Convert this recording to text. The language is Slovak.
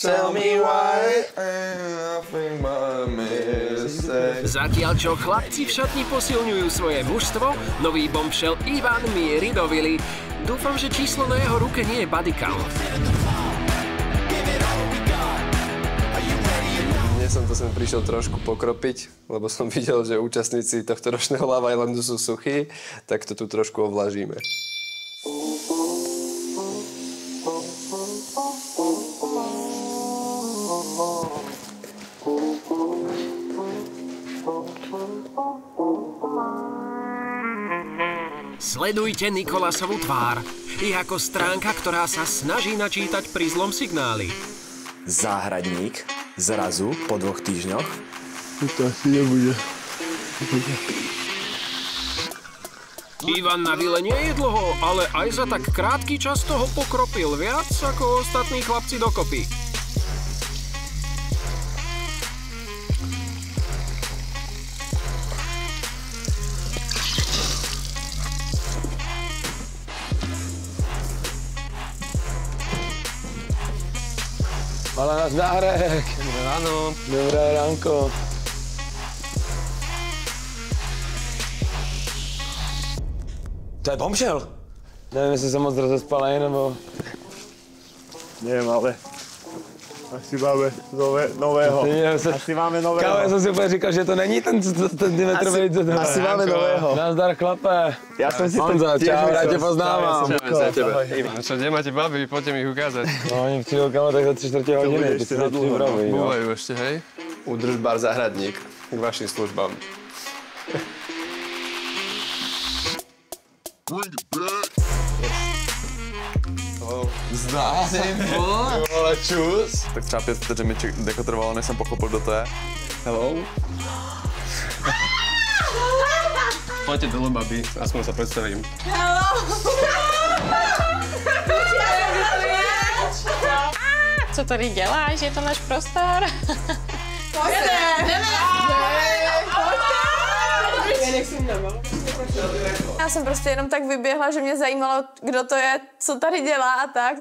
Tell me why I think my mistake. Zatiaľ čo chlapci v šatni posilňujú svoje mužstvo, nový bombshell Ivan mierí do vily. Dúfam, že číslo na jeho ruke nie je body count. Dnes som to sem prišiel trošku pokropiť, lebo som videl, že účastníci tohto ročného Love Islandu sú suchí, tak to tu trošku ovlažíme. Sledujte Nikolasovu tvár. Je ako stránka, ktorá sa snaží načítať pri zlom signáli. Záhradník zrazu po 2 týždňoch. To asi nebude. Ivan na vile nie je dlho, ale aj za tak krátky čas toho pokropil viac ako ostatní chlapci dokopy. Ale nazdárek. Dobré ráno. Dobré ránko. To je bombshell? Nevím, jestli jsem moc rozespalej, nebo... Neviem, ale asi máme nového. Asi máme nového. Kámo, já jsem si úplně říkal, že to není ten centimetrový. Asi máme nového. Nazdar, chlape. Ja som si Honza, čau, rád tě poznávám. Čo, nemáte baby, poďte mi ich ukázať. No, oni přijdou, kámo, tak za 3/4 hodiny. bude ešte na dlho, no. Búvajú ešte, hej? Udrž bar Zahradník k vašim službám. Vole, čus. Tak třeba 5 vteřin mi deko trvalo, než jsem pochopil, kdo to je. Hello? Poďte dole, babi, aspoň sa predstavím. Co tady děláš? Je to náš prostor? Já jsem prostě jenom tak vyběhla, že mě zajímalo, kdo to je, co tady dělá a tak.